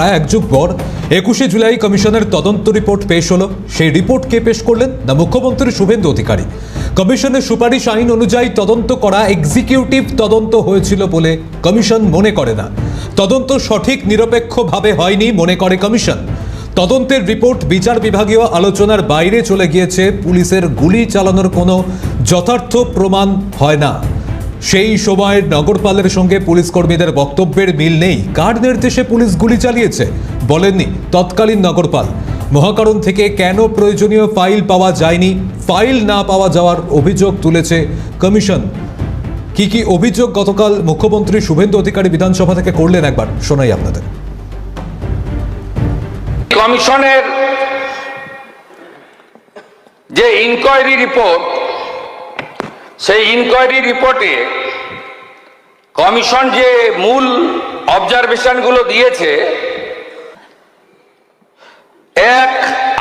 প্রায় এক যুগ পর 21শে জুলাই কমিশনের তদন্ত রিপোর্ট পেশ হলো। সেই রিপোর্ট কে পেশ করলেন? না মুখ্যমন্ত্রী শুভেন্দু অধিকারী। কমিশনের সুপারিশ আইন অনুযায়ী তদন্ত করা এক্সিকিউটিভ তদন্ত হয়েছিল বলে কমিশন মনে করে না। তদন্ত সঠিক নিরপেক্ষভাবে হয়নি মনে করে কমিশন। তদন্তের রিপোর্ট বিচার বিভাগীয় আলোচনার বাইরে চলে গিয়েছে। পুলিশের গুলি চালানোর কোনো যথার্থ প্রমাণ হয় না। সেই সময়ের নগরপালের সঙ্গে পুলিশ কর্মীদের বক্তব্যের মিল নেই। কার নির্দেশে পুলিশ গুলি চালিয়েছে বলেননি তৎকালীন নগরপাল। মহাকারণ থেকে কেন প্রয়োজনীয় ফাইল পাওয়া যায়নি, ফাইল না পাওয়া যাওয়ার অভিযোগ তুলেছে কমিশন। কি অভিযোগ গতকাল মুখ্যমন্ত্রী শুভেন্দু অধিকারী বিধানসভা থেকে করলেন একবার শোনাই আপনাদের। কমিশনের যে ইনকোয়ারি রিপোর্ট, সেই ইনকোয়ারি রিপোর্টে কমিশন যে মূল অবজারভেশনগুলো দিয়েছে, এক,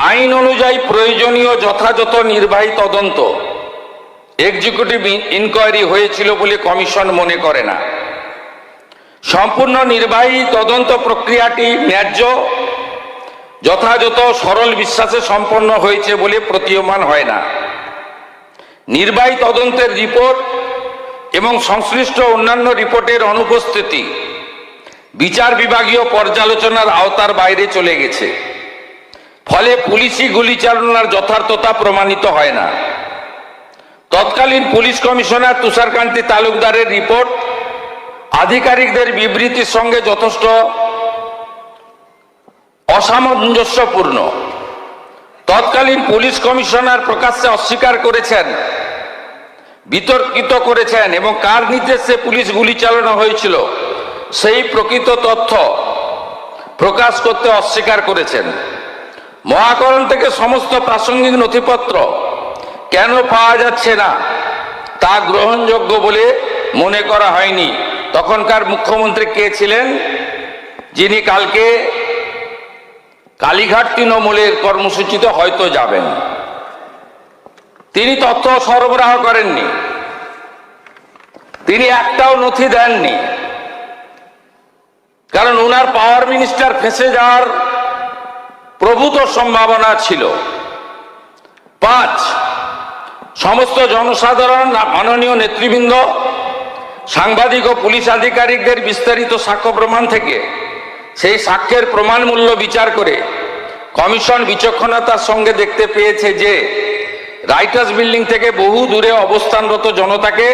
আইন অনুযায়ী প্রয়োজনীয় যথাযথ নির্বাহী তদন্ত এক্সিকিউটিভ ইনকোয়ারি হয়েছিল বলে কমিশন মনে করে না। সম্পূর্ণ নির্বাহী তদন্ত প্রক্রিয়াটি ন্যায্য, যথাযথ, সরল বিশ্বাসে সম্পন্ন হয়েছে বলে প্রতীয়মান হয় না। নির্বাহী তদন্তের রিপোর্ট এবং সংশ্লিষ্ট অন্যান্য রিপোর্টের অনুপস্থিতি বিচার বিভাগীয় পর্যালোচনার আওতার বাইরে চলে গেছে। ফলে পুলিশি গুলি চালনার যথার্থতা প্রমাণিত হয় না। তৎকালীন পুলিশ কমিশনার তুষারকান্তি তালুকদারের রিপোর্ট আধিকারিকদের বিবৃতির সঙ্গে যথেষ্ট অসামঞ্জস্যপূর্ণ। তৎকালীন পুলিশ কমিশনার প্রকাশ্যে অস্বীকার করেছেন, বিতর্কিত করেছেন এবং কার নির্দেশে পুলিশ গুলি চালানো হয়েছিল সেই প্রকৃত তথ্য প্রকাশ করতে অস্বীকার করেছেন। মহাকরণ থেকে সমস্ত প্রাসঙ্গিক নথিপত্র কেন পাওয়া যাচ্ছে না তা গ্রহণযোগ্য বলে মনে করা হয়নি। তখনকার মুখ্যমন্ত্রী কে ছিলেন? যিনি কালকে কালীঘাট তৃণমূলের কর্মসূচিতে হয়তো যাবেন। তিনি তথ্য সরবরাহ করেননি, তিনি একটাও নথি দেননি, কারণ ওনার পাওয়ার মিনিস্টার ফেঁসে যাওয়ার প্রভূত সম্ভাবনা ছিল। 5, সমস্ত জনসাধারণ, মাননীয় নেতৃবৃন্দ, সাংবাদিক ও পুলিশ আধিকারিকদের বিস্তারিত সাক্ষ্য প্রমাণ থেকে সেই সাক্ষ্যের প্রমাণ মূল্য বিচার করে কমিশন বিচক্ষণতার সঙ্গে দেখতে পেয়েছে যে রাইটার্স বিল্ডিং থেকে বহু দূরে অবস্থানরত জনতাকে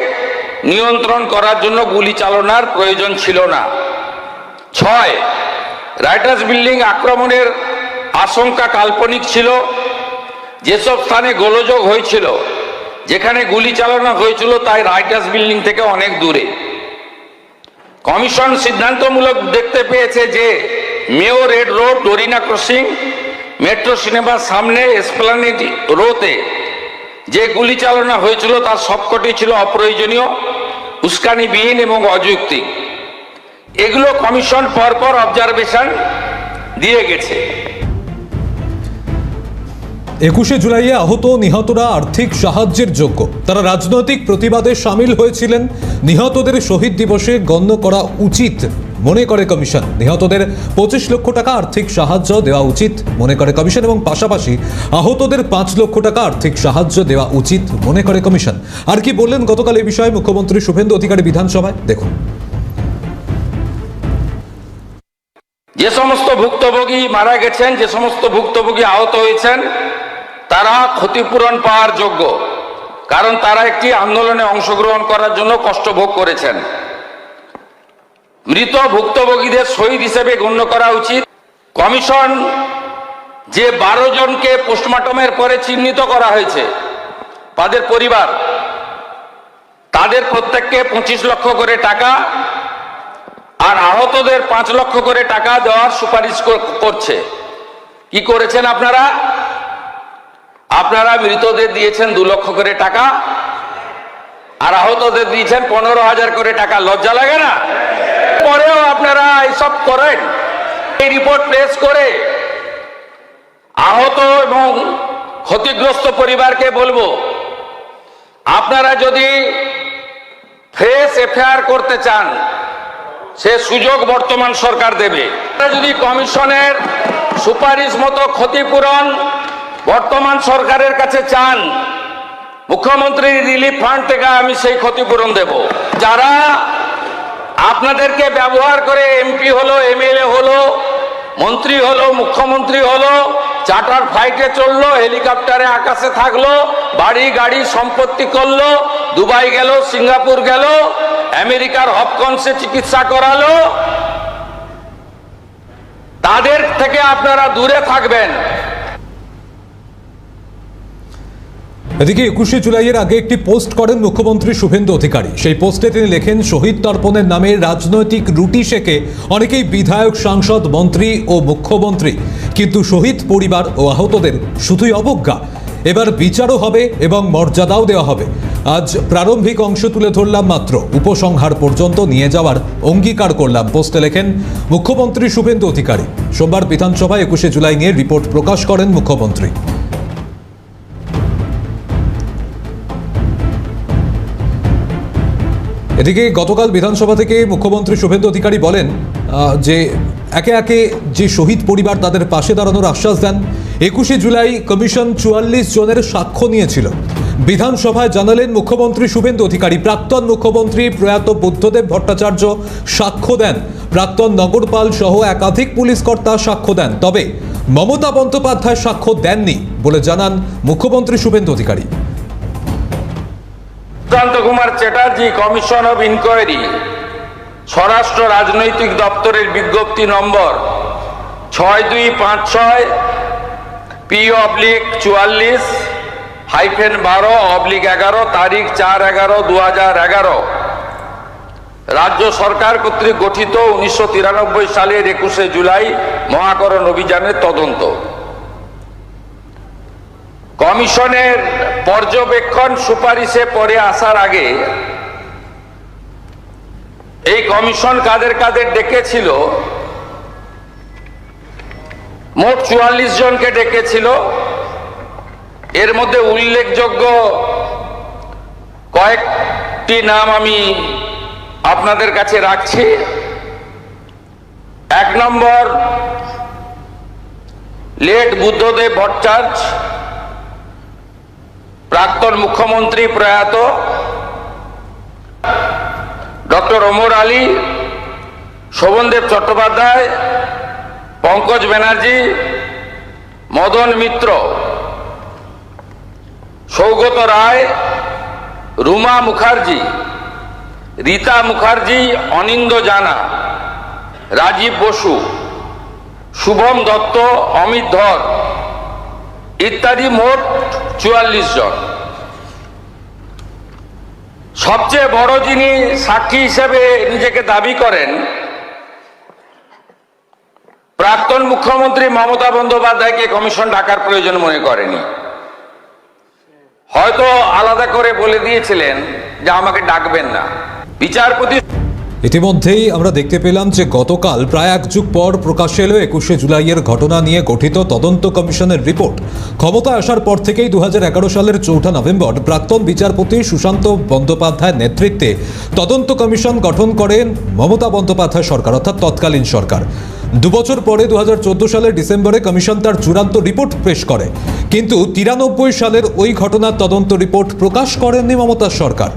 নিয়ন্ত্রণ করার জন্য গুলি চালনার প্রয়োজন ছিল না। 6, রাইটার্স বিল্ডিং আক্রমণের আশঙ্কা কাল্পনিক ছিল। যেসব স্থানে গোলযোগ হয়েছিল, যেখানে গুলি চালানো হয়েছিল, তাই রাইটার্স বিল্ডিং থেকে অনেক দূরে। কমিশন সিদ্ধান্তমূলক দেখতে পেয়েছে যে Mayo red road, Dorina crossing, metro সিনেমার সামনে এসপ্লানেড রোতে যে গুলি চালানো হয়েছিল তার সবকটি ছিল অপ্রয়োজনীয়, উস্কানিবিহীন এবং অযৌক্তিক। এগুলো কমিশন পরপর অবজারভেশন দিয়ে গেছে। 21শে জুলাইয়ে আহত নিহতরা আর্থিক সাহায্যের যোগ্য। তারা রাজনৈতিক প্রতিবাদে সামিল হয়েছিলেন। নিহতদের শহীদ দিবসে গণ্য করা উচিত মনে করে কমিশন। নিহতদের 25 লক্ষ টাকা আর্থিক সাহায্য দেওয়া উচিত মনে করে কমিশন এবং পাশাপাশি আহতদের 5 লক্ষ টাকা আর্থিক সাহায্য দেওয়া উচিত মনে করে কমিশন। আর কি বললেন গতকাল এই বিষয়ে মুখ্যমন্ত্রী শুভেন্দু অধিকারী বিধানসভায়, দেখুন। যে সমস্ত ভুক্তভোগী মারা গেছেন, যে সমস্ত ভুক্তভোগী আহত হয়েছেন, তারা ক্ষতিপূরণ পাওয়ার যোগ্য, কারণ তারা একটি আন্দোলনে অংশগ্রহণ করার জন্য কষ্ট ভোগ করেছেন। মৃত ভুক্তভোগীদের শহীদ হিসেবে গণ্য করা উচিত। কমিশন যে 12 জনকে পোস্টমর্টমের পরে চিহ্নিত করা হয়েছে, তাদের পরিবার, তাদের প্রত্যেককে 25 লক্ষ করে টাকা আর আহতদের 5 লক্ষ করে টাকা দেওয়ার সুপারিশ করছে। কি করেছেন আপনারা? আপনারা মৃতদের দিয়েছেন 2 লক্ষ করে টাকা আর আহতদের দিয়েছেন 15,000 করে টাকা। লজ্জা লাগে না? পরেও আপনারা এইসব করেন। এই রিপোর্ট পেশ করে আহত এবং ক্ষতিগ্রস্ত পরিবারকে বলবো, আপনারা যদি ফ্রেশ এফআইআর করতে চান সে সুযোগ বর্তমান সরকার দেবে। যদি কমিশনের সুপারিশ মতো ক্ষতিপূরণ বর্তমান সরকারের কাছে চান, মুখ্যমন্ত্রী রিলিফ ফান্ড থেকে আমি সেই ক্ষতিপূরণ দেব। যারা আপনাদেরকে ব্যবহার করে এমপি হলো, এমএলএ হলো, মন্ত্রী হলো, মুখ্যমন্ত্রী হলো, চার্টার ফ্লাইটে চললো, হেলিকপ্টারে আকাশে থাকলো, বাড়ি গাড়ি সম্পত্তি করলো, দুবাই গেল, সিঙ্গাপুর গেল, আমেরিকার হপকনসে চিকিৎসা করালো, তাদের থেকে আপনারা দূরে থাকবেন। এদিকে 21শে জুলাইয়ের আগে একটি পোস্ট করেন মুখ্যমন্ত্রী শুভেন্দু অধিকারী। সেই পোস্টে তিনি লেখেন, শহীদ তর্পণের নামে রাজনৈতিক রুটি শেখে অনেকেই বিধায়ক, সাংসদ, মন্ত্রী ও মুখ্যমন্ত্রী, কিন্তু শহীদ পরিবার ও আহতদের শুধুই অবজ্ঞা। এবার বিচারও হবে এবং মর্যাদাও দেওয়া হবে। আজ প্রারম্ভিক অংশ তুলে ধরলাম মাত্র, উপসংহার পর্যন্ত নিয়ে যাওয়ার অঙ্গীকার করলাম, পোস্টে লেখেন মুখ্যমন্ত্রী শুভেন্দু অধিকারী। সোমবার বিধানসভায় 21শে জুলাই নিয়ে রিপোর্ট প্রকাশ করেন মুখ্যমন্ত্রী। এদিকে গতকাল বিধানসভা থেকে মুখ্যমন্ত্রী শুভেন্দু অধিকারী বলেন যে একে একে যে শহীদ পরিবার তাদের পাশে দাঁড়ানোর আশ্বাস দেন। 21শে জুলাই কমিশন 44 জনের সাক্ষ্য নিয়েছিল। বিধানসভায় জানালেন মুখ্যমন্ত্রী শুভেন্দু অধিকারী, প্রাক্তন মুখ্যমন্ত্রী প্রয়াত বুদ্ধদেব ভট্টাচার্য সাক্ষ্য দেন, প্রাক্তন নগরপাল সহ একাধিক পুলিশ কর্তা সাক্ষ্য দেন, তবে মমতা বন্দ্যোপাধ্যায় সাক্ষ্য দেননি বলে জানান মুখ্যমন্ত্রী Suvendu Adhikari. Sushanta Kumar Chatterjee commission of inquiry, স্বরাষ্ট্র রাজনৈতিক দপ্তরের বিজ্ঞপ্তি নম্বর 6256 P/44/12/11 তারিখ 4/11/2011 রাজ্য সরকার কর্তৃক গঠিত 1993 সালের 21শে জুলাই মহাকরণ অভিযানের তদন্ত। কমিশনের পর্যবেক্ষণ সুপারিশে পরে আসার আগে এই কমিশন কাদের কাদের ডেকেছিল, মোট 44 জনকে ডেকেছিল। এর মধ্যে উল্লেখযোগ্য কয়েকটি নাম আমি আপনাদের কাছে রাখছি। 1 নম্বর, লেট বুদ্ধদেব ভট্টাচার্য, প্রাক্তন মুখ্যমন্ত্রী প্রয়াত ডক্টর ওমর আলী, শোভনদেব চট্টোপাধ্যায়, পঙ্কজ ব্যানার্জি, মদন মিত্র, সৌগত রায়, রুমা মুখার্জি, রীতা মুখার্জি, অনিন্দ জানা, রাজীব বসু, শুভম দত্ত, অমিত ধর ইত্যাদি, মোট 44 জন। সবচেয়ে বড় যিনি সাক্ষী হিসেবে নিজেকে দাবি করেন, প্রাক্তন মুখ্যমন্ত্রী মমতা বন্দ্যোপাধ্যায়কে কমিশন ডাকার প্রয়োজন মনে করেনি। হয়তো আলাদা করে বলে দিয়েছিলেন যে আমাকে ডাকবেন না। বিচারপতি ইতিমধ্যেই আমরা দেখতে পেলাম যে গতকাল প্রায় 1 যুগ পর প্রকাশ্যে এলো 21শে জুলাইয়ের ঘটনা নিয়ে গঠিত তদন্ত কমিশনের রিপোর্ট। ক্ষমতায় আসার পর থেকেই 2011 সালের 4 নভেম্বর প্রাক্তন বিচারপতি সুশান্ত বন্দ্যোপাধ্যায়ের নেতৃত্বে তদন্ত কমিশন গঠন করেন মমতা বন্দ্যোপাধ্যায় সরকার, অর্থাৎ তৎকালীন সরকার। 2 বছর পরে 2014 সালের ডিসেম্বরে কমিশন তার চূড়ান্ত রিপোর্ট পেশ করে, কিন্তু 93 সালের ওই ঘটনার তদন্ত রিপোর্ট প্রকাশ করেননি মমতার সরকার।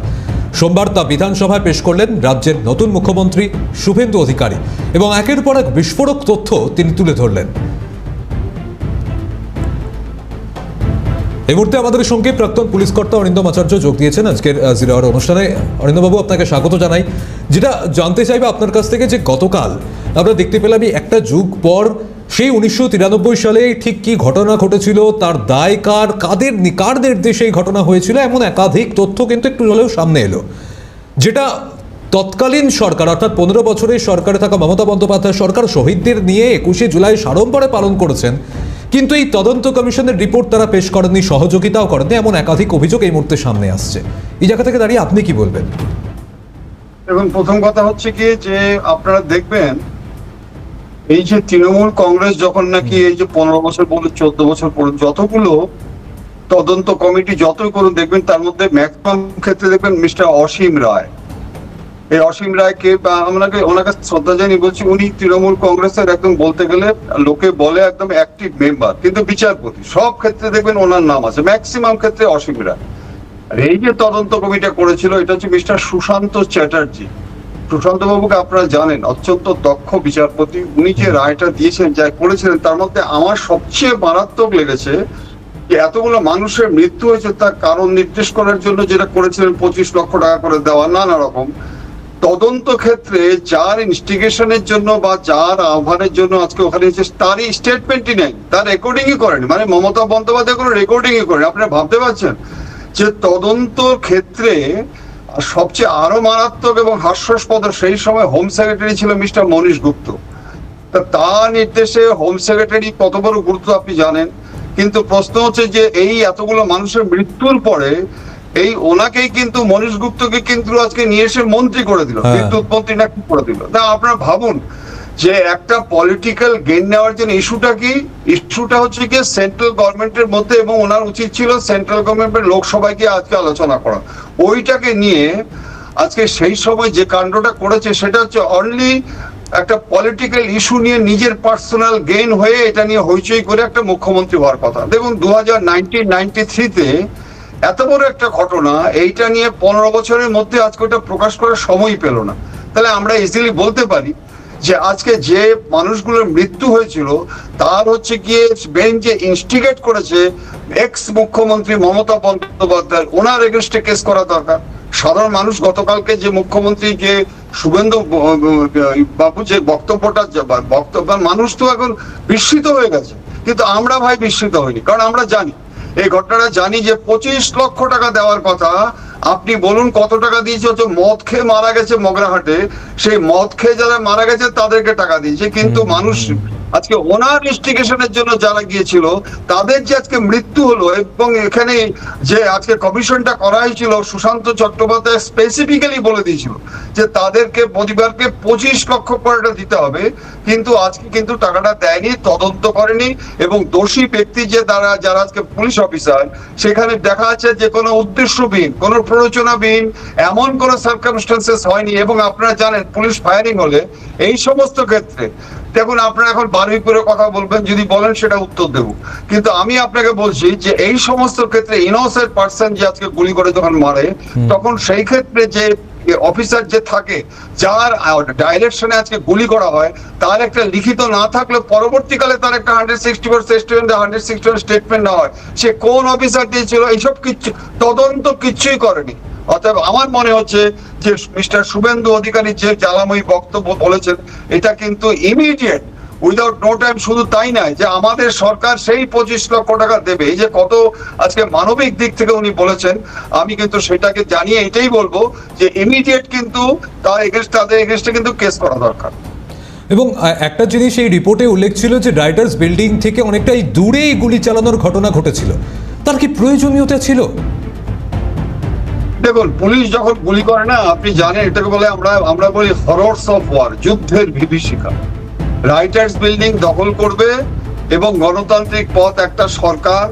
সোমবার তা বিধানসভায় পেশ করলেন রাজ্যের নতুন মুখ্যমন্ত্রী শুভেন্দু অধিকারী এবং একের পর এক বিস্ফোরক তথ্য তিনি তুলে ধরলেন। এই মুহূর্তে আমাদের সঙ্গে প্রাক্তন পুলিশ কর্তা অরিন্দম আচার্য যোগ দিয়েছেন আজকের জিরো আওয়ার অনুষ্ঠানে। অরিন্দমবাবু, আপনাকে স্বাগত জানাই। যেটা জানতে চাইবে আপনার কাছ থেকে, যে গতকাল আমরা দেখতে পেলাম 1 যুগ পর সেই 1993 সালে ঠিক কি ঘটনা ঘটেছিল, তার দায় কার, কার নির্দেশে এই ঘটনা হয়েছিল, এমন একাধিক তথ্য কিন্তু একটু হলেও সামনে এলো, যেটা তৎকালীন সরকার অর্থাৎ 15 বছরের সরকারে থাকা মমতা বন্দ্যোপাধ্যায় সরকার শহীদদের নিয়ে 21শে জুলাই সাড়ম্বরে পালন করেছেন, কিন্তু এই তদন্ত কমিশনের রিপোর্ট তারা পেশ করেননি, সহযোগিতাও করেননি, এমন একাধিক অভিযোগ এই মুহূর্তে সামনে আসছে। এই জায়গা থেকে দাঁড়িয়ে আপনি কি বলবেন? এবং প্রথম কথা হচ্ছে কি, যে আপনারা দেখবেন এই যে তৃণমূল কংগ্রেস যখন নাকি এই যে 15 বছর বলে 14 বছর পরে যতগুলো তদন্ত কমিটি যতই করুন, দেখবেন তার মধ্যে ম্যাক্সিমাম ক্ষেত্রে দেখবেন মিস্টার অসীম রায় এই অসীম রায়কে ওনাকে শ্রদ্ধা জানিয়ে বলছি, উনি তৃণমূল কংগ্রেসের একদম বলতে গেলে লোকে বলে একদম অ্যাক্টিভ মেম্বার, কিন্তু বিচারপতি সব ক্ষেত্রে দেখবেন ওনার নাম আছে, ম্যাক্সিমাম ক্ষেত্রে অসীম রায়। আর এই যে তদন্ত কমিটি করেছিল, এটা হচ্ছে মিস্টার সুশান্ত চ্যাটার্জি। সুশান্ত বাবুকে আপনারা জানেন, অত্যন্ত দক্ষ বিচারপতি। উনি যে রায়টা দিয়েছেন, যা করেছিলেন, তার মধ্যে আমার সবচেয়ে মারাত্মক লেগেছে যে এতগুলো মানুষের মৃত্যু হয়েছে তার কারণ নির্দেশ করার জন্য যেটা করেছিলেন 25 লক্ষ টাকা করে দেওয়া, নানা রকম তদন্ত ক্ষেত্রে যার ইনস্টিগেশনের জন্য বা যার আহ্বানের জন্য আজকে ওখানে তারই স্টেটমেন্টই নেই, তার রেকর্ডিংই করেনি। মানে মমতা বন্দ্যোপাধ্যায় কোনো রেকর্ডিংই করেনি। আপনারা ভাবতে পারছেন যে তদন্তর ক্ষেত্রে সবচেয়ে আরো মারাত্মক এবং হাস্যাস্পদ, সেই সময় হোম সেক্রেটারি ছিল মিস্টার মনীশ গুপ্ত। তা তার নির্দেশে হোম সেক্রেটারি কত বড় গুরুত্ব আপনি জানেন। কিন্তু প্রশ্ন হচ্ছে যে এই এতগুলো মানুষের মৃত্যুর পরে এই ওনাকেই কিন্তু মনীশ গুপ্তকে কিন্তু আজকে নিয়ে এসে মন্ত্রী করে দিল, বিদ্যুৎ মন্ত্রী না কি করে দিল। তা আপনারা ভাবুন যে একটা পলিটিক্যাল গেইন নেওয়ার জন্য ইস্যুটা কি, ইস্যুটা হচ্ছে কি সেন্ট্রাল গভর্নমেন্টের মধ্যে, এবং ওনার উচিত ছিল সেন্ট্রাল গভর্নমেন্টের লোকসভায় গিয়ে আজকে আলোচনা করা। ওইটাকে নিয়ে আজকে সেই সময় যে কাণ্ডটা করেছে সেটা হচ্ছে অনলি একটা পলিটিক্যাল ইস্যু নিয়ে নিজের পার্সোনাল গেইন হয়ে এটা নিয়ে হইচই করে একটা মুখ্যমন্ত্রী হওয়ার কথা। দেখুন 1993-তে এত বড় একটা ঘটনা, এইটা নিয়ে 15 বছরের মধ্যে আজকে ওটা প্রকাশ করার সময় পেল না। তাহলে আমরা ইজিলি বলতে পারি যে আজকে যে মানুষগুলোর মৃত্যু হয়েছিল তার হচ্ছে গিয়ে বেঞ্চে ইনস্টিগেট করেছে এক্স মুখ্যমন্ত্রী মমতা বন্দ্যোপাধ্যায়, ওনার এগেনস্টে কেস করা দরকার। সাধারণ মানুষ গতকালকে যে মুখ্যমন্ত্রী যে শুভেন্দু বাবু যে বক্তব্যটা, মানুষ তো এখন বিস্মিত হয়ে গেছে, কিন্তু আমরা ভাই বিস্মিত হইনি। কারণ আমরা জানি এই ঘটনাটা, জানি যে 25 লক্ষ টাকা দেওয়ার কথা। আপনি বলুন কত টাকা দিয়েছে? হচ্ছে মদ খেয়ে মারা গেছে মগরাহাটে, সেই মদ খেয়ে যারা মারা গেছে তাদেরকে টাকা দিয়েছে। কিন্তু মানুষ আজকে ওনার ইনস্টিগেশনের জন্য যারা গিয়েছিল তাদের যে আজকে মৃত্যু হলো, এবং এখানে যে আজকে কমিশনটা করা হয়েছিল, সুশান্ত চট্টোপাধ্যায় স্পেসিফিক্যালি বলে দিয়েছিল যে তাদেরকে পরিবারকে 25 লক্ষ করে দিতে হবে, কিন্তু আজকে কিন্তু টাকাটা দেয়নি, তদন্ত করেনি। এবং দোষী ব্যক্তি যে যারা আজকে পুলিশ অফিসার, সেখানে দেখা যাচ্ছে যে কোনো উদ্দেশ্যবিহীন, কোনো প্ররোচনাবিহীন এমন কোনো সার্কামস্টেন্সেস হয়নি। এবং আপনারা জানেন পুলিশ ফায়ারিং হলে এই সমস্ত ক্ষেত্রে, দেখুন আপনারা এখন বারুইপুরের কথা বলবেন, যদি বলেন সেটা উত্তর দেব, কিন্তু আমি আপনাকে বলছি যে এই সমস্ত ক্ষেত্রে ইনোসেন্ট পার্সন যে আজকে গুলি করে যখন মারে, তখন সেই ক্ষেত্রে যে অফিসার যে থাকে, যার ডাইরেকশনে আজকে গুলি করা হয়, তার একটা লিখিত না থাকলে পরবর্তীকালে তার একটা 161 স্টেটমেন্ট না হয়, সে কোন অফিসার দিয়েছিল এইসব কিচ্ছু তদন্ত কিচ্ছুই করেনি। অতএব আমার মনে হচ্ছে যে মিস্টার শুভেন্দু অধিকারী যে জ্বালাময়ী বক্তব্য বলেছেন, এটা কিন্তু ইমিডিয়েট, উইদাউট নো টাইম। শুধু তাই নয়, যে আমাদের সরকার সেই 25 লক্ষ টাকা দেবে, এই যে কত আজকে মানবিক দিক থেকে উনি বলেছেন, আমি কিন্তু সেটাকে জানিয়ে এটাই বলবো যে ইমিডিয়েট কিন্তু তাদের এগেনস্টে কিন্তু কেস করা দরকার। এবং একটা জিনিস এই রিপোর্টে উল্লেখ ছিল যে রাইটার্স বিল্ডিং থেকে অনেকটাই দূরেই গুলি চালানোর ঘটনা ঘটেছিল, তার কি প্রয়োজনীয়তা ছিল? দেখুন পুলিশ যখন গুলি করে না, আপনি জানেন এটাকে বলে আমরা বলি হররস অফ ওয়ার, যুদ্ধের বিভীষিকা। রাইটার্স বিল্ডিং দখল করবে এবং গণতান্ত্রিক পথ একটা সরকার,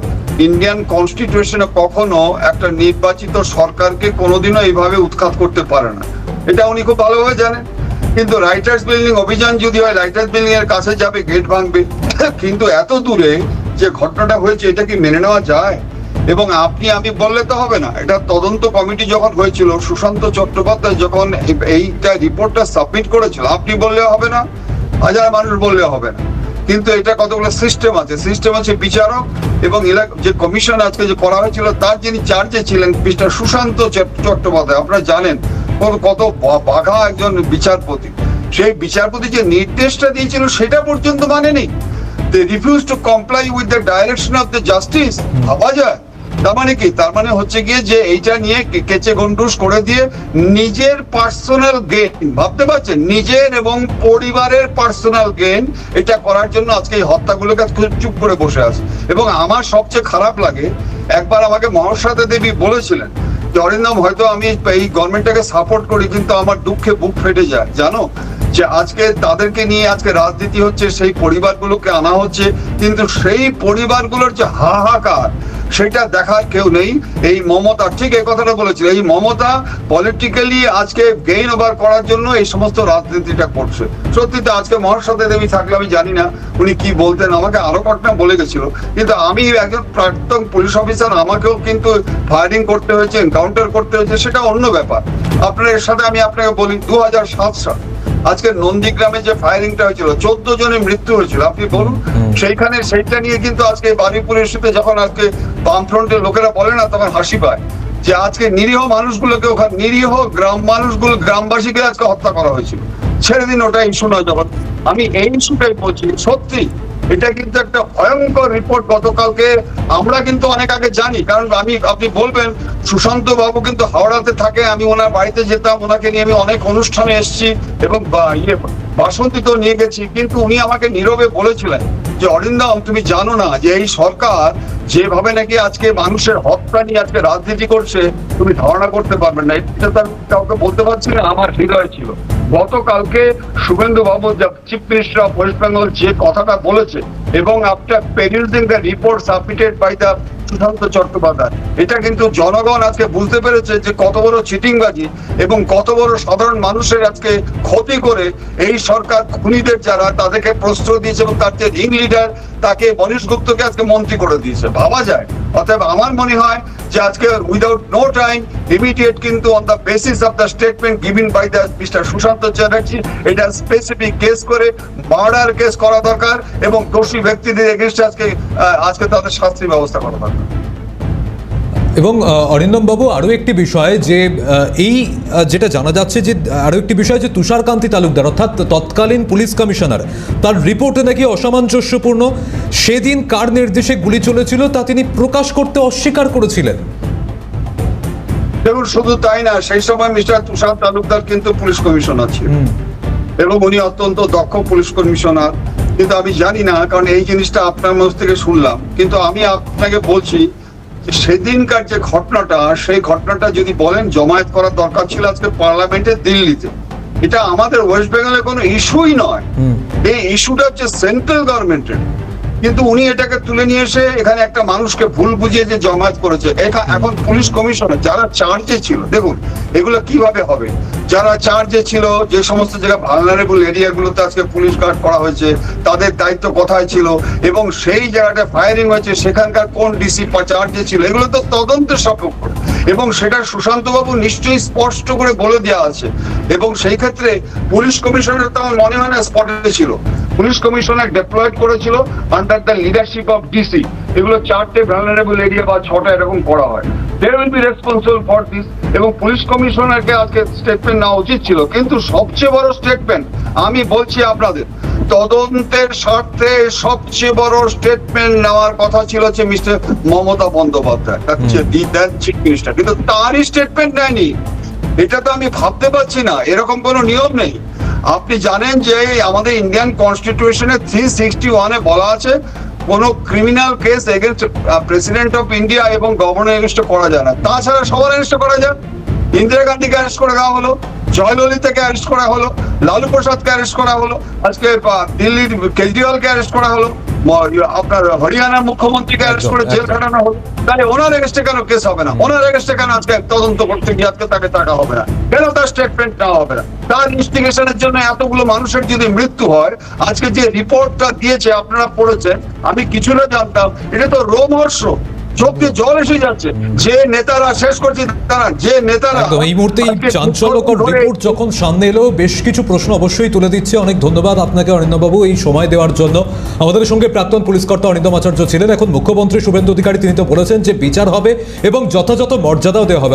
ইন্ডিয়ান কনস্টিটিউশনে কখনো একটা নির্বাচিত সরকারকে কোনোদিনও এইভাবে উৎখাত করতে পারে না, এটা উনি খুব ভালোভাবে জানেন। কিন্তু রাইটার্স বিল্ডিং অভিযান যদি হয়, রাইটার্স বিল্ডিং এর কাছে যাবে, গেট ভাঙবে, কিন্তু এত দূরে যে ঘটনাটা হয়েছে এটা কি মেনে নেওয়া যায়? এবং আমি বললে তো হবে না, এটা তদন্ত কমিটি যখন হয়েছিল, সুশান্ত চট্টোপাধ্যায় যখন এইটা রিপোর্টটা সাবমিট করেছিল, আপনি বললে হবে না, হাজার মানুষ বললে হবে না, কিন্তু এটা কতগুলো সিস্টেম আছে বিচারক এবং যে কমিশন আজকে যে করা হয়েছিল, তার যিনি চার্জে ছিলেন মিস্টার সুশান্ত চট্টোপাধ্যায়, আপনারা জানেন কত বাঘা একজন বিচারপতি। সেই বিচারপতি যে নির্দেশটা দিয়েছিল সেটা পর্যন্ত মানেনি। They refuse to comply with the direction of the justice. ভাবা যায়? তার মানে কি? তার মানে হচ্ছে গিয়ে যে এইটা নিয়ে কেচে গন্ডুস করে দিয়ে নিজের পার্সোনাল গেইন, ভাবতে পারছেন, নিজের এবং পরিবারের পার্সোনাল গেইন এটা করার জন্য আজকে এই হত্যাগুলোকে চুপ করে বসে আছে। এবং আমার সবচেয়ে খারাপ লাগে, একবার আমাকে মহাশ্বেতা দেবী বলেছিলেন যে অরিন্দম, হয়তো আমি এই গভর্নমেন্টটাকে সাপোর্ট করি, কিন্তু আমার দুঃখে বুক ফেটে যায়, জানো, যে আজকে তাদেরকে নিয়ে আজকে রাজনীতি হচ্ছে, সেই পরিবারগুলোকে আনা হচ্ছে, কিন্তু সেই পরিবারগুলোর যে হাহাকার সেটা দেখার কেউ নেই। এই মমতা ঠিক এই কথাটা বলেছিল, এই মমতা পলিটিক্যালি আজকে গেইন ওভার করার জন্য এই সমস্ত রাজনীতিটা করছে। সত্যি তো আজকে মহাশ্বেতা দেবী থাকলে আমি জানি না উনি কি বলতেন, আমাকে আরো ঘটনা বলে গেছিল, কিন্তু আমি একজন প্রাক্তন পুলিশ অফিসার, আমাকেও কিন্তু ফায়ারিং করতে হয়েছে, এনকাউন্টার করতে হয়েছে, সেটা অন্য ব্যাপার। আপনার এর সাথে আমি আপনাকে বলি 2007 সাল আজকে নন্দীগ্রামে যে ফায়ারিংটা হয়েছিল, 14 জনের মৃত্যু হয়েছিল, আপনি বলুন সেইখানে সেইটা নিয়ে কিন্তু আজকে বারুইপুরের সাথে যখন আজকে বামফ্রন্টের লোকেরা বলে না, তখন হাসি পায় যে আজকে নিরীহ মানুষগুলোকে, ওখানে নিরীহ গ্রামবাসীকে আজকে হত্যা করা হয়েছিল। ছেড়ে দিন, ওটা ইস্যু নয়। যখন আমি এই ইস্যুটাই বলছি, সত্যি এটা কিন্তু একটা ভয়ঙ্কর রিপোর্ট গতকালকে আমরা কিন্তু অনেক আগে জানি, কারণ আপনি বলবেন সুশান্ত বাবু কিন্তু হাওড়াতে থাকে, আমি ওনার বাড়িতে যেতাম, ওনাকে নিয়ে আমি অনেক অনুষ্ঠানে এসেছি এবং বাসন্তীতেও নিয়ে গেছি, কিন্তু উনি আমাকে নীরবে বলেছিলেন যে অরিন্দম তুমি জানো না যে এই সরকার যেভাবে নাকি আজকে মানুষের হত্যা নিয়ে আজকে রাজনীতি করছে, তুমি ধারণা করতে পারবেন না। এটা তো কাউকে বলতে পারছি না, আমার হৃদয় ছিল। গতকালকে Suvendu babu chief minister of West Bengal যে কথাটা বলেছে, এবং after perusing the report submitted by the Sushanta Chattopadhyay, এটা কিন্তু জনগণ আজকে বুঝতে পেরেছে যে কত বড় চিটিংবাজি এবং কত বড় সাধারণ মানুষের আজকে ক্ষতি করে এই সরকার খুনিদের যারা তাদেরকে প্রশ্রয় দিয়েছে, এবং তার যে রিং লিডার তাকে মনীষ গুপ্তকে আজকে মন্ত্রী করে দিয়েছে, ভাবা যায়। অতএব আমার মনে হয় যে আজকে উইদাউট নো টাইম ইমিডিয়েট কিন্তু on the basis of the statement given by the mister Sushant Chatterjee, এটা স্পেসিফিক কেস করে মার্ডার কেস করা দরকার এবং দোষী ব্যক্তিদের এগেইনস্টে আজকে তাদের শাস্তির ব্যবস্থা করা দরকার। এবং অরিন্দম বাবু, আরও একটি বিষয় যে এই যেটা জানা যাচ্ছে যে আরও একটি বিষয় যে তুষারকান্তি তালুকদার অর্থাৎ তৎকালীন পুলিশ কমিশনার, তার রিপোর্টে নাকি অসামঞ্জস্যপূর্ণ, সেদিন কার নির্দেশে গুলি চলেছিল তা তিনি প্রকাশ করতে অস্বীকার করেছিলেন। দেখুন, শুধু তাই না, সেই সময় মিস্টার তুষার তালুকদার কিন্তু পুলিশ কমিশনার ছিলেন এবং উনি অত্যন্ত দক্ষ পুলিশ কমিশনার। কিন্তু আমি জানি না, কারণ এই জিনিসটা আপনার মুখ থেকে শুনলাম, কিন্তু আমি আপনাকে বলছি সেদিনকার যে ঘটনাটা, সেই ঘটনাটা যদি বলেন জমায়েত করার দরকার ছিল আজকে পার্লামেন্টে দিল্লিতে, এটা আমাদের ওয়েস্ট বেঙ্গলের কোনো ইস্যুই নয়, এই ইস্যুটা হচ্ছে সেন্ট্রাল গভর্নমেন্টের। কিন্তু উনি এটাকে তুলে নিয়ে এসে এখানে একটা মানুষকে ভুল বুঝিয়ে যে জমায়েত করেছে। এখন পুলিশ কমিশনার যারা চার্জে ছিল, দেখুন এগুলো কিভাবে হবে, যারা চার্জে ছিল, যে সমস্ত জায়গা ভালনারেবল এরিয়াগুলোতে আজকে পুলিশ গার্ড করা হয়েছে, তাদের দায়িত্ব কোথায় ছিল, এবং সেই জায়গাটা ফায়ারিং হয়েছে সেখানকার কোন ডিসি চার্জে ছিল, এগুলো তো তদন্তের সাপেক্ষ, এবং সেটা সুশান্ত বাবু নিশ্চয়ই স্পষ্ট করে বলে দেওয়া আছে। এবং সেই ক্ষেত্রে পুলিশ কমিশনার তো আমার মনে হয় না স্পটে ছিল, পুলিশ কমিশনার ডেপ্লয়েড করেছিল under the leadership of DC. এগুলো 4টে ভালনারেবল এরিয়া বা 6টা এরকম করা হয়, they will be responsible for this. এবং পুলিশ কমিশনারকে আজকে স্টেটমেন্ট নেওয়া উচিত ছিল, কিন্তু সবচেয়ে বড় স্টেটমেন্ট আমি বলছি আপনাদের, তদন্তের স্বার্থে সবচেয়ে বড় স্টেটমেন্ট নেওয়ার কথা ছিল হচ্ছে mister Mamata Bandyopadhyay, chief minister, কিন্তু তারই স্টেটমেন্ট নেয়নি। এটা তো আমি ভাবতে পারছি না, এরকম কোনো নিয়ম নেই। আপনি জানেন যে আমাদের ইন্ডিয়ান কনস্টিটিউশনে 361-এ বলা আছে কোন criminal case against president of India এবং গভর্নর এগেইনস্ট করা যায় না, তাছাড়া সবার এগেইনস্ট করা যায়। ইন্দিরা গান্ধীকে অ্যারেস্ট করে দেওয়া হলো, জয়ললিতাকে অ্যারেস্ট করা হলো, লালু প্রসাদকে অ্যারেস্ট করা হলো, আজকে দিল্লির কেজরিওয়ালকে অ্যারেস্ট করা হলো, আপনার হরিয়ানার মুখ্যমন্ত্রীকে অ্যারেস্ট করে জেল খাটানো হলো। তাহলে ওনার এগেইনস্টে কেন কেস হবে না? ওনার এগেইনস্টে কেন আজকে তদন্ত করতে গিয়ে আজকে তাকে টাকা হবে না? কেন তার স্টেটমেন্ট নেওয়া হবে না? তার ইনভেস্টিগেশনের জন্য এতগুলো মানুষের যদি মৃত্যু হয়, আজকে যে রিপোর্টটা দিয়েছে আপনারা পড়েছেন, আমি কিছুটা জানতাম, এটা তো রোমহর্ষ, চোখ দিয়ে জল এসে যাচ্ছে। যে নেতারা শেষ করছে, তারা যে নেতারা এই মুহূর্তে চাঞ্চল্যকর রিপোর্ট যখন সামনে এলো, বেশ কিছু প্রশ্ন অবশ্যই তুলে দিচ্ছে। অনেক ধন্যবাদ আপনাকে অরিন্দম বাবু এই সময় দেওয়ার জন্য। আমাদের সঙ্গে প্রাক্তন পুলিশ কর্তা অরিন্দম আচার্য ছিলেন। এখন মুখ্যমন্ত্রী শুভেন্দু অধিকারী তিনি তো বলেছেন যে বিচার হবে এবং যথাযথ মর্যাদাও দেওয়া হবে।